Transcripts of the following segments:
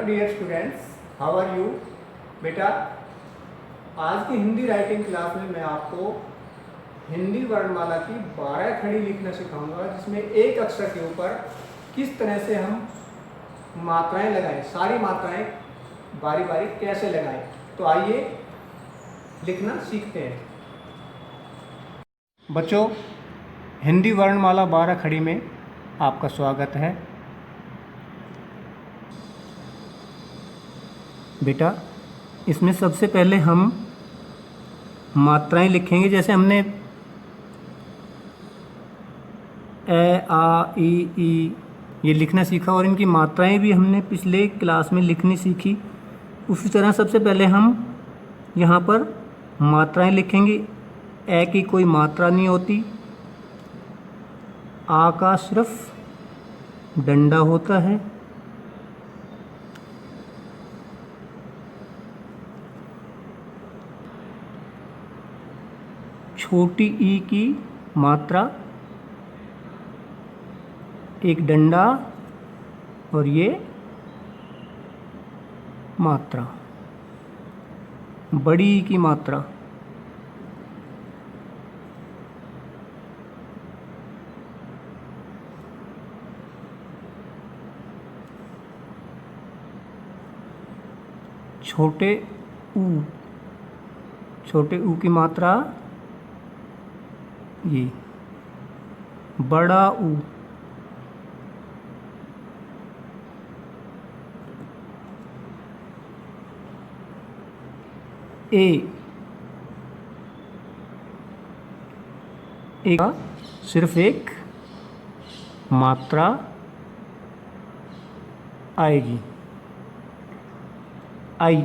Dear students, how are you? बेटा, आज की हिंदी राइटिंग क्लास में मैं आपको हिंदी वर्णमाला की 12 खड़ी लिखना सिखाऊंगा, जिसमें एक अक्षर के ऊपर किस तरह से हम मात्राएं लगाएं, सारी मात्राएं बारी बारी कैसे लगाएं। तो आइए लिखना सीखते हैं। बच्चों, हिंदी वर्णमाला 12 खड़ी में आपका स्वागत है। बेटा, इसमें सबसे पहले हम मात्राएं लिखेंगे। जैसे हमने ए, आ, ई ये लिखना सीखा और इनकी मात्राएं भी हमने पिछले क्लास में लिखनी सीखी। उसी तरह सबसे पहले हम यहाँ पर मात्राएं लिखेंगे। ए की कोई मात्रा नहीं होती, आ का सिर्फ डंडा होता है, छोटी ई की मात्रा एक डंडा और ये मात्रा, बड़ी ई की मात्रा छोटे ऊ की मात्रा ये, बड़ा ऊ, ए का सिर्फ एक मात्रा आएगी, आई,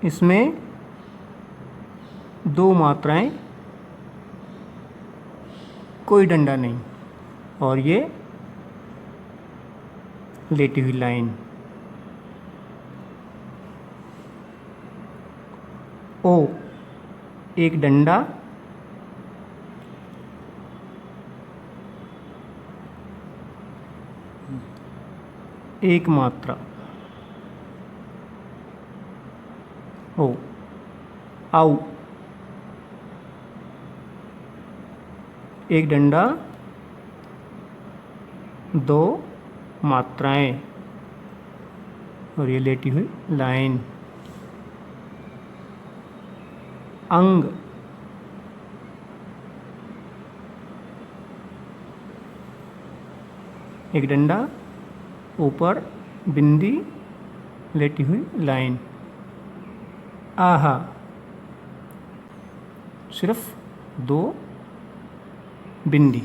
इसमें दो मात्राएं, कोई डंडा नहीं, और ये लेटी हुई लाइन। ओ एक डंडा, एक मात्रा, ओ, आउ एक डंडा, दो मात्राएं और ये लेटी हुई लाइन। अंग एक डंडा, ऊपर बिंदी, लेटी हुई लाइन। आहा सिर्फ दो बिंदी।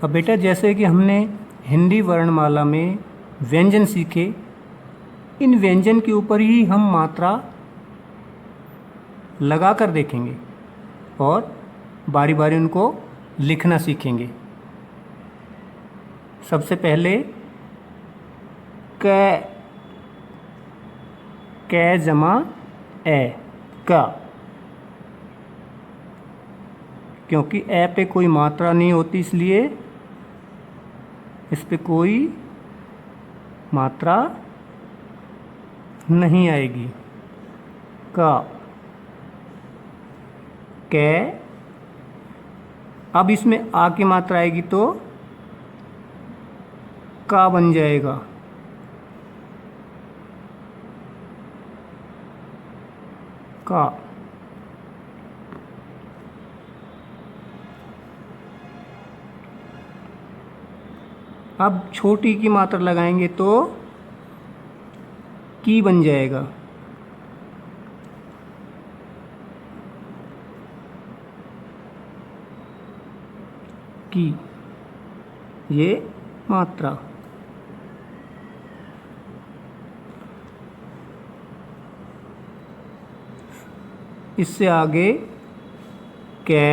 अब बेटा, जैसे कि हमने हिंदी वर्णमाला में व्यंजन सीखे, इन व्यंजन के ऊपर ही हम मात्रा लगा कर देखेंगे और बारी बारी उनको लिखना सीखेंगे। सबसे पहले कै जमा ए, का, क्योंकि ए पे कोई मात्रा नहीं होती इसलिए इस पे कोई मात्रा नहीं आएगी। का, कै, अब इसमें आ की मात्रा आएगी तो का बन जाएगा। का, अब छोटी की मात्रा लगाएंगे तो की बन जाएगा। की, ये मात्रा। इससे आगे कै,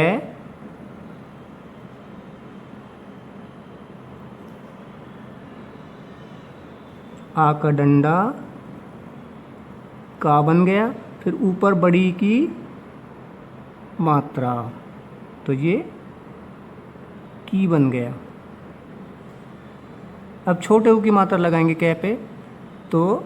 आ का डंडा, का बन गया, फिर ऊपर बड़ी की मात्रा, तो ये की बन गया। अब छोटे ऊ की मात्रा लगाएंगे कै पे, तो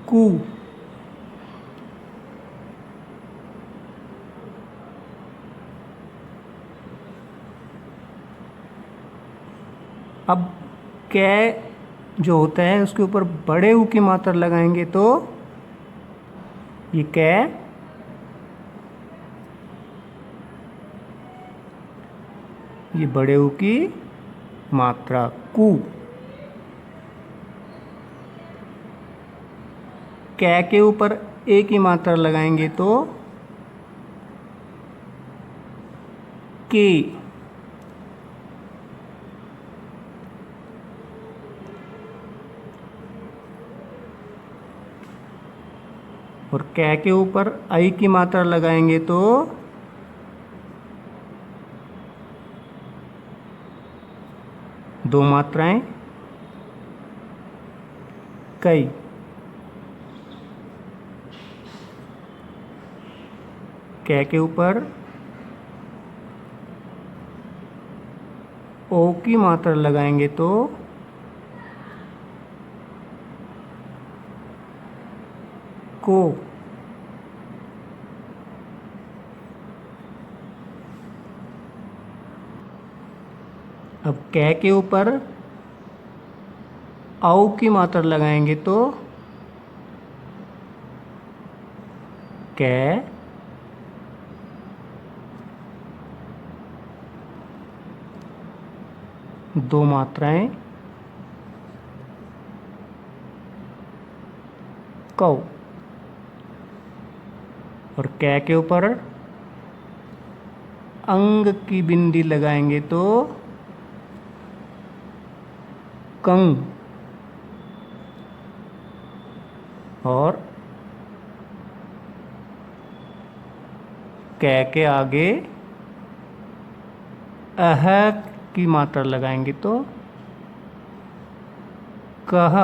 कू। अब कै जो होता है उसके ऊपर बड़े ऊ की मात्रा लगाएंगे तो ये कै, ये बड़े ऊ की मात्रा कू। कै के ऊपर ए की मात्रा लगाएंगे तो के। और कै के ऊपर आई की मात्रा लगाएंगे तो दो मात्राएं कई। कै के ऊपर ओ की मात्रा लगाएंगे तो को। अब कै के ऊपर औ की मात्रा लगाएंगे तो कै, दो मात्राएं कौ। और कै के ऊपर अंग की बिंदी लगाएंगे तो कंग। और कै के आगे अह की मात्रा लगाएंगे तो कह।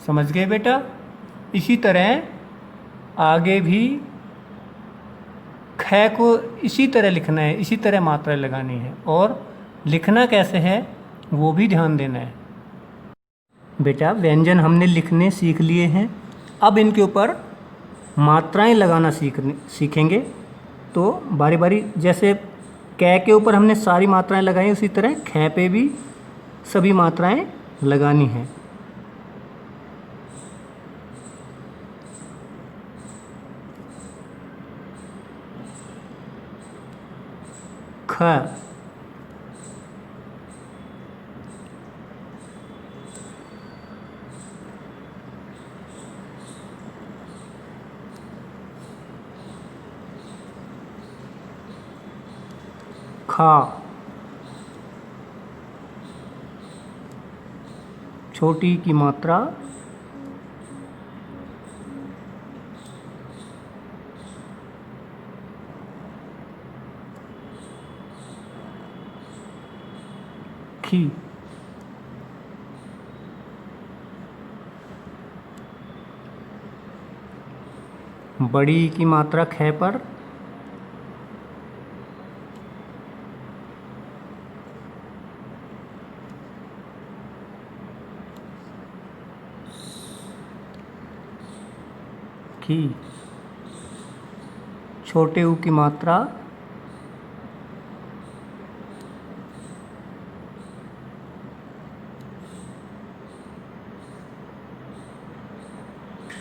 समझ गए बेटा? इसी तरह आगे भी ख को इसी तरह लिखना है, इसी तरह मात्रा लगानी है, और लिखना कैसे है वो भी ध्यान देना है। बेटा व्यंजन हमने लिखने सीख लिए हैं, अब इनके ऊपर मात्राएं लगाना सीखेंगे। तो बारी बारी, जैसे कै के ऊपर हमने सारी मात्राएं लगाई, उसी तरह ख पे भी सभी मात्राएं लगानी हैं। ख, खा, छोटी की मात्रा खी, बड़ी की मात्रा ख पर खी, छोटे ऊ की मात्रा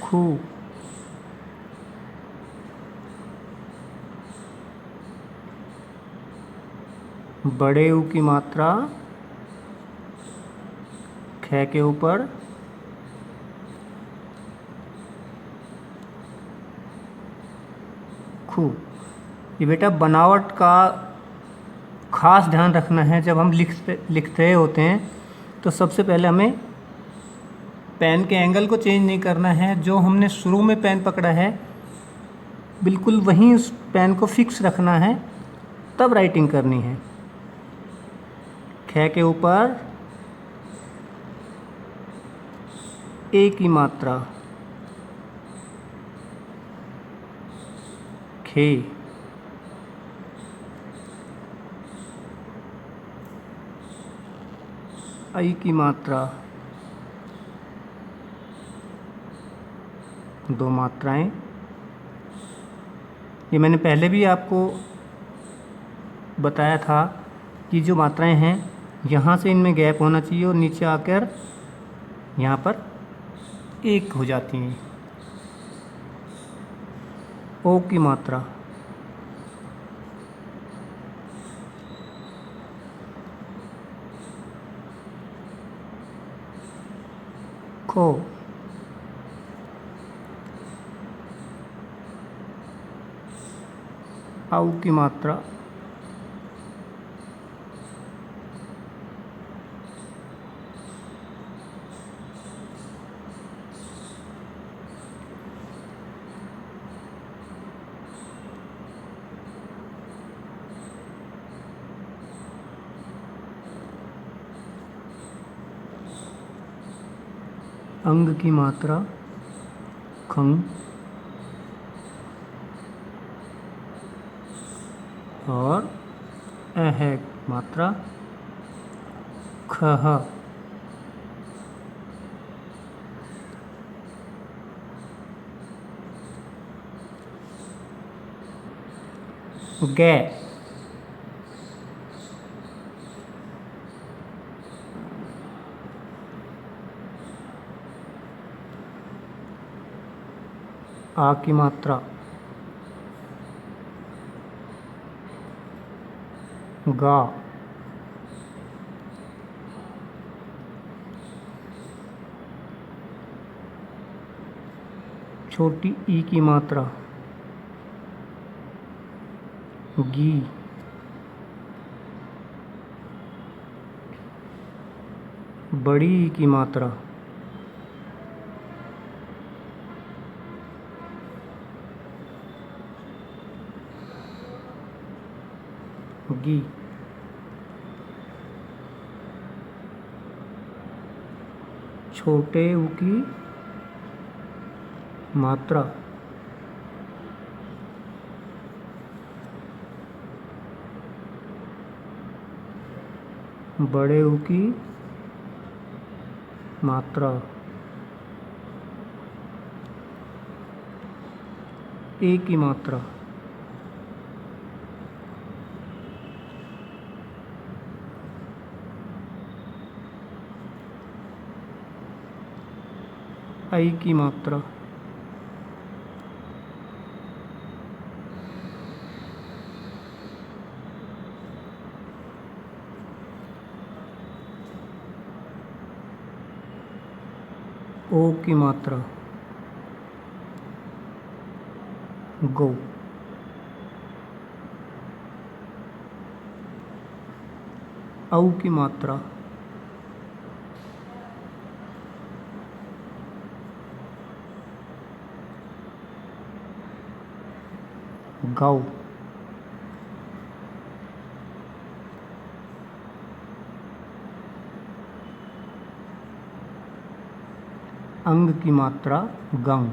खू, बड़े ऊ की मात्रा ख के ऊपर खू। ये बेटा बनावट का खास ध्यान रखना है। जब हम लिखते होते हैं तो सबसे पहले हमें पेन के एंगल को चेंज नहीं करना है। जो हमने शुरू में पेन पकड़ा है बिल्कुल वहीं उस पेन को फिक्स रखना है, तब राइटिंग करनी है। ख के ऊपर ए की मात्रा ठे। आई की मात्रा 2 मात्राएं। ये मैंने पहले भी आपको बताया था कि जो मात्राएं हैं यहाँ से इनमें गैप होना चाहिए और नीचे आकर यहाँ पर एक हो जाती हैं। ओ की मात्रा खो। आउ की मात्रा अंग की मात्रा खंग और अह मात्रा खह। गे आ की मात्रा गा। छोटी ई की मात्रा गी। बड़ी ई की मात्रा गी। छोटे ऊ की मात्रा बड़े ऊ की मात्रा ए की मात्रा आई की मात्रा ओ की मात्रा गो। औ की मात्रा गौ। अंग की मात्रा गंग।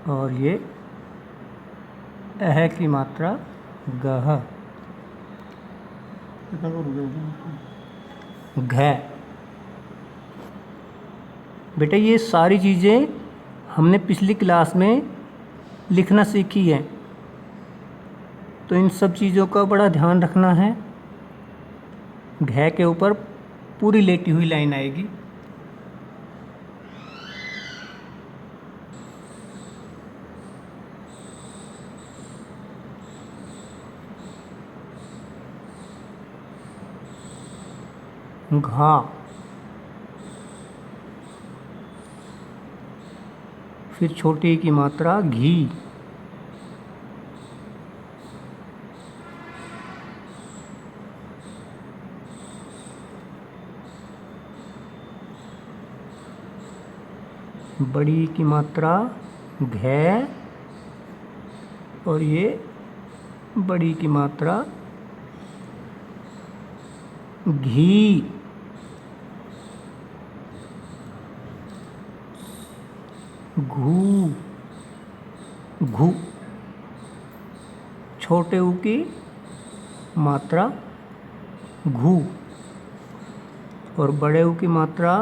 और ये अह की मात्रा गह। घ। बेटा ये सारी चीज़ें हमने पिछली क्लास में लिखना सीखी है, तो इन सब चीज़ों का बड़ा ध्यान रखना है। घ के ऊपर पूरी लेटी हुई लाइन आएगी। घा। फिर छोटी की मात्रा घी। बड़ी की मात्रा घै और ये बड़ी की मात्रा घी। घू, घू। छोटे ऊ की मात्रा घू और बड़े ऊ की मात्रा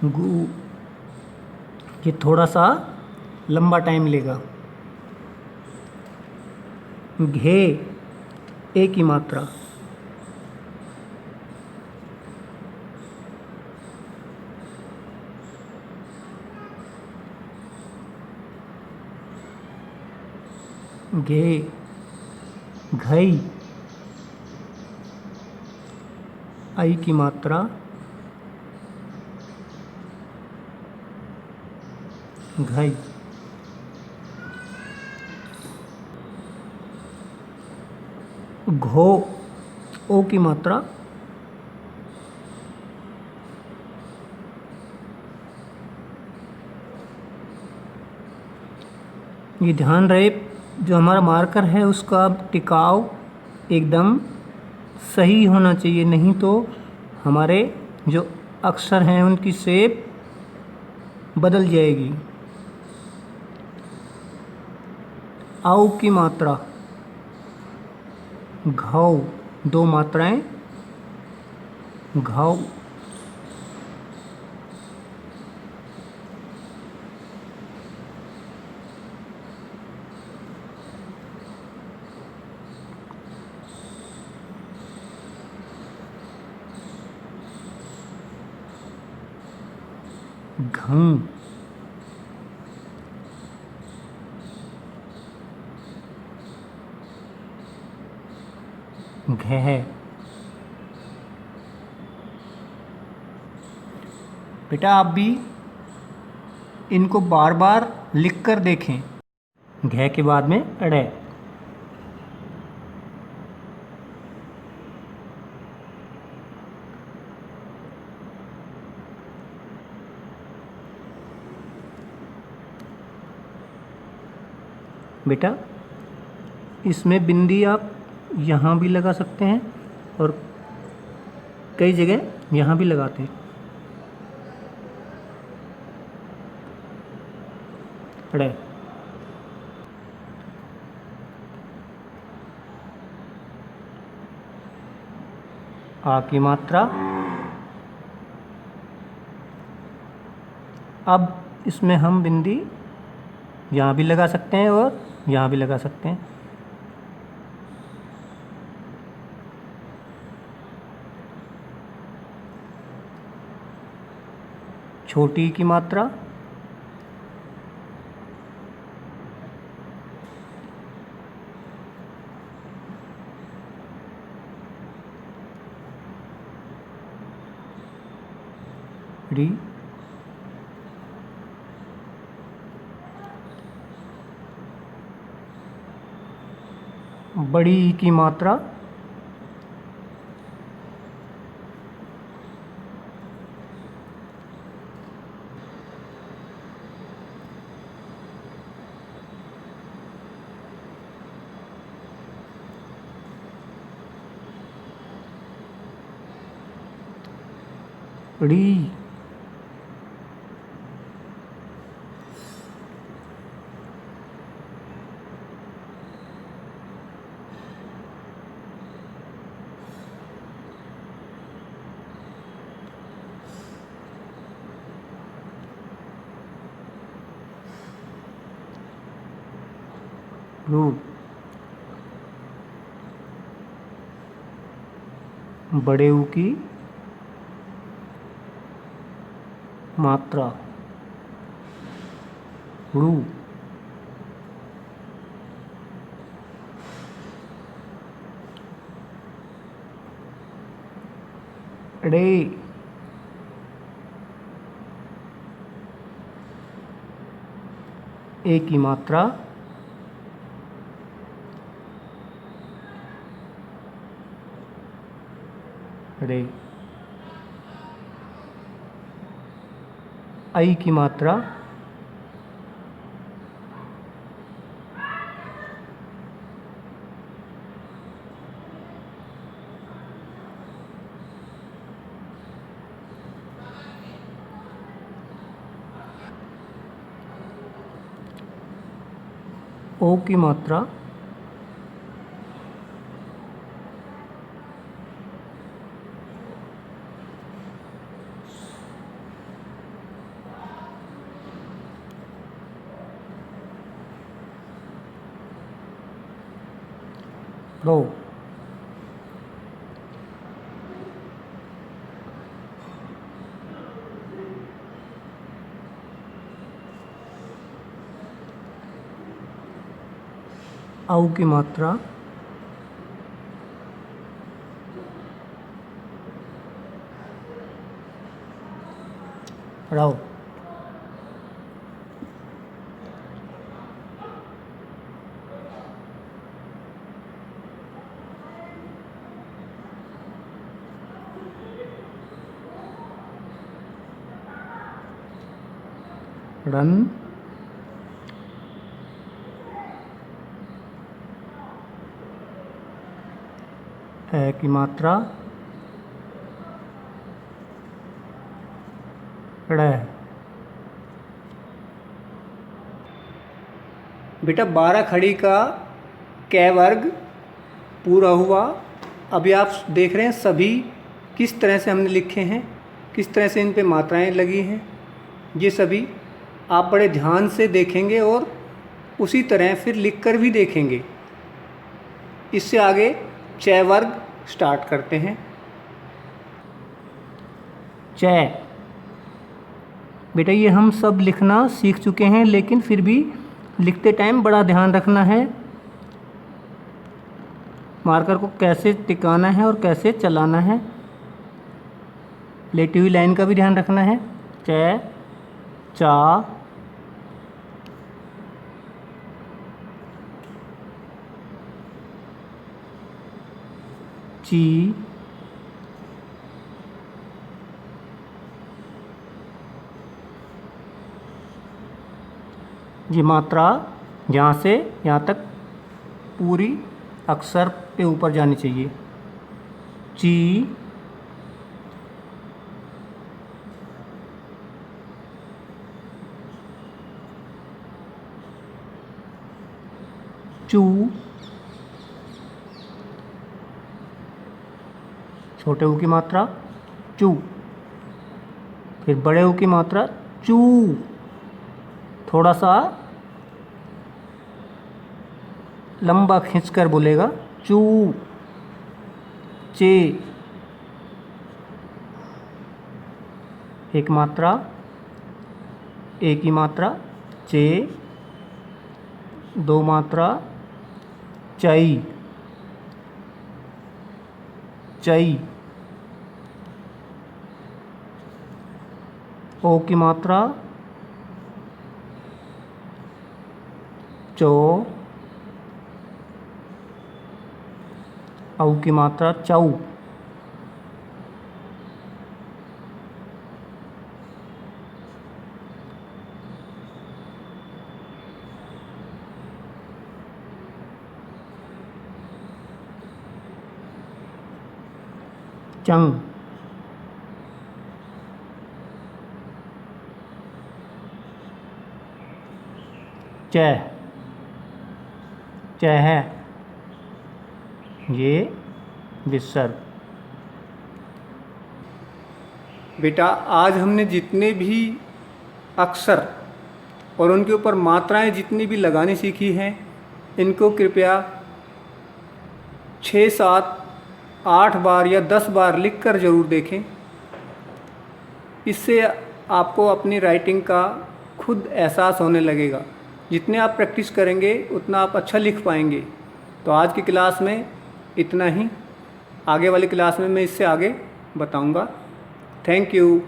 गू। ये थोड़ा सा लंबा टाइम लेगा। घे, ए की मात्रा। घे, घई, आई की मात्रा। घई। घो, ओ की मात्रा। ये ध्यान रहे, जो हमारा मार्कर है उसका टिकाव एकदम सही होना चाहिए, नहीं तो हमारे जो अक्षर हैं उनकी शेप बदल जाएगी। आउ की मात्रा। घाव, दो मात्राएं। घाव। घं, घह। बेटा आप भी इनको बार बार लिख कर देखें। घ के बाद में ड़। बेटा इसमें बिंदी आप यहाँ भी लगा सकते हैं और कई जगह यहाँ भी लगाते हैं। ड़। आ की मात्रा। अब इसमें हम बिंदी यहाँ भी लगा सकते हैं और यहाँ भी लगा सकते हैं। छोटी की मात्रा। री। बड़ी ई की मात्रा। ड़ी। रू। बड़े ऊ की मात्रा। रू। ड़े। ए की मात्रा। रे। आई की मात्रा। ओ की मात्रा रो। औ की मात्रा रौ। रन। ए की मात्रा ड़। बेटा 12 खड़ी का कै वर्ग पूरा हुआ। अभी आप देख रहे हैं सभी किस तरह से हमने लिखे हैं, किस तरह से इन पे मात्राएं लगी हैं। ये सभी आप बड़े ध्यान से देखेंगे और उसी तरह फिर लिखकर भी देखेंगे। इससे आगे चै वर्ग स्टार्ट करते हैं। चै। बेटा ये हम सब लिखना सीख चुके हैं, लेकिन फिर भी लिखते टाइम बड़ा ध्यान रखना है मार्कर को कैसे टिकाना है और कैसे चलाना है। लेटी हुई लाइन का भी ध्यान रखना है। चै, चा, ची, ये मात्रा यहाँ से यहाँ तक पूरी अक्षर पे ऊपर जानी चाहिए। ची, चू, छोटे ऊ की मात्रा चू, फिर बड़े ऊ की मात्रा चू, थोड़ा सा लंबा खींचकर बोलेगा चू। चे, एक मात्रा ए की मात्रा चे, दो मात्रा चई, चई, ओ की मात्रा चो, औ की मात्रा चौ, चंग, चह, चह, ये विसर्ग। बेटा आज हमने जितने भी अक्षर और उनके ऊपर मात्राएं जितनी भी लगानी सीखी हैं, इनको कृपया 6, 7, 8 बार या 10 बार लिखकर ज़रूर देखें। इससे आपको अपनी राइटिंग का खुद एहसास होने लगेगा। जितने आप प्रैक्टिस करेंगे उतना आप अच्छा लिख पाएंगे। तो आज की क्लास में इतना ही। आगे वाली क्लास में मैं इससे आगे बताऊंगा। Thank you.